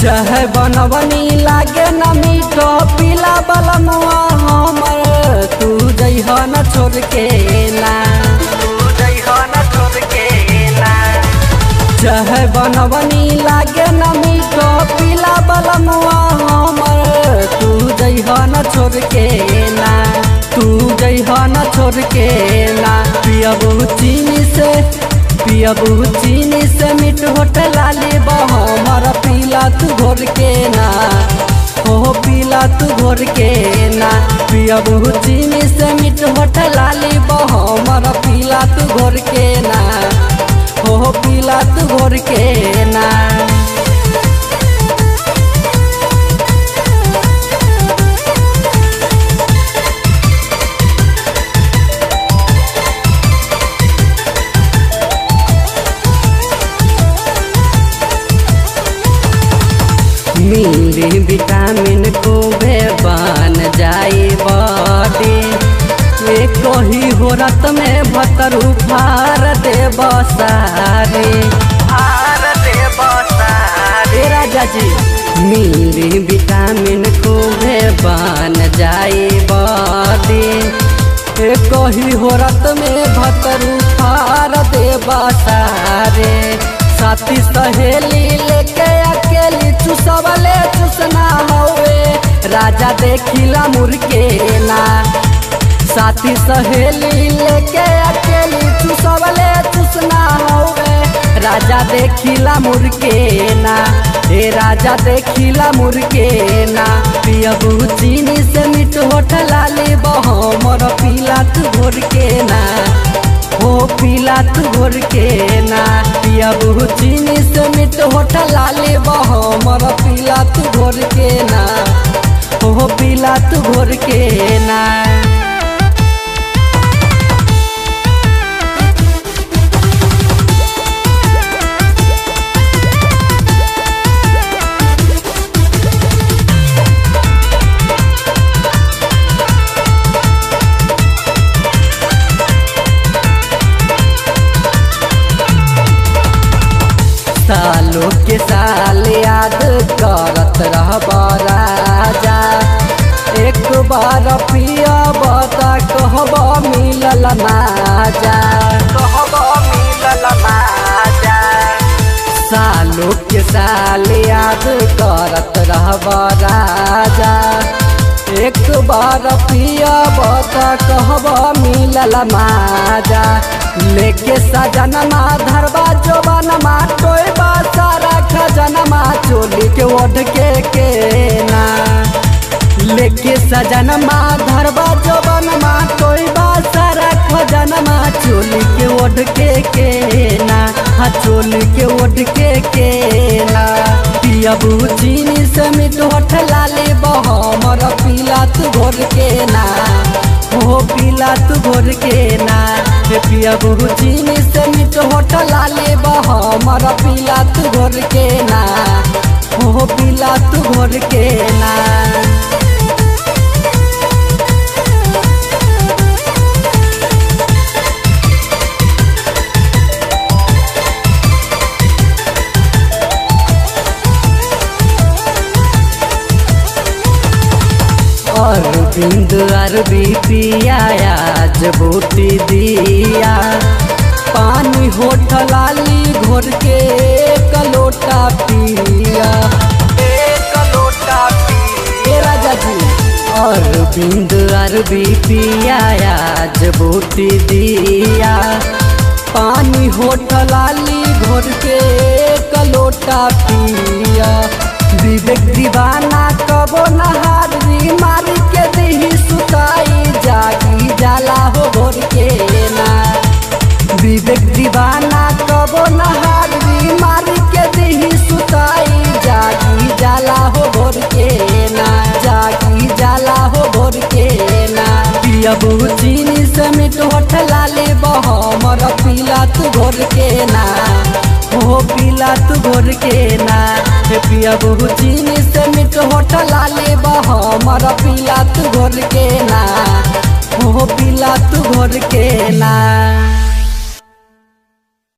चाहे बनवनी लागे न मीठो पीला बलमुआ हमर तू जइह न छोड़ के ना, तू जइह न छोड़ के ना। चाहे बनवनी लागे न मीठो पीला बलमुआ हमर तू जइह न छोड़ के ना, तू जइह न छोड़ के ना। पियबू चीनी से मीठ होटल लाली हमर पीला तू घोर के ना, हो पीला तू घोर के ना। पियबू चीनी से मीठ होटल लाली हमर पीला तू घोर के ना, हो पीला तू घोर के ना। मिली विटामिन को बन जाई बॉडी, एक ही हो रत में भतर उफार दे बसारे, राजा जी। मिली विटामिन को बन जाई बॉडी, एक ही हो रत में भतर उफार दे बसारे। साथी सहेली लेके अकेली चुसवले चुसना हवे राजा देखिला मुर्के ना। साथी सहेली लेके अकेली चुसवले चुसना हवे राजा देखिला मुर्के ना, ए राजा देखिला मुर्के ना। पियबू चीनी से मीठ होटल लाली हमर पीला तू घोर के ना, हो पीला तू घोर के ना। पियबू चीनी से मीठ होटल लाली हमर पीला तू घोर के ना, हो पीला तू घोर के ना। सालों के साल याद करत रहब राजा, एक बार पिया बता कहब मिलल माजा, कहब मिलल माजा। सालों के साल याद करत रहब राजा, एक बार पिया बता कहब मिलल माजा। लेके सजनमा धरबा जोबनमा टोयबा सारा खजनमा चोली के ओढ़ के ना। लेके सजनमा धरबा जोबनमा टोयबा सारा खजनमा चोली के ओढ़ के ना, हाँ चोली के ओढ़ के ना। पियबू चीनी से मीठ होटल लाली हमर पीला तू घोर के ना, हो पीला तू घोर के ना। पियबू चीनी से मीठ होटल लाली हमर पीला तू घोर के ना, हो पीला तू घोर के ना। अरविंद अरबी पिया आज बूटी दिया, पानी होटल लाली घोर के एक लोटा पिया, एक लोटा पिया राजा जी। अरविंद अरबी पिया आज बूटी दिया, पानी होटल लाली घोर के एक लोटा पिया। विवेक दीवाना कबो नहारी मारी के दही सुताई जागी जाला हो भोर के ना। विवेक दीवाना कबो नहारी मारी के दही सुताई जागी जाला हो भोर के ना, जागी जाला हो भोर के ना। पियबू चीनी से मीठ होटल लाली हमर पीला तू घोर के ना, हो पीला तू घोर के ना। पियबू चीनी से मीठ होटल लाली हमर पीला तू घोर के ना, हो पीला तू घोर के ना।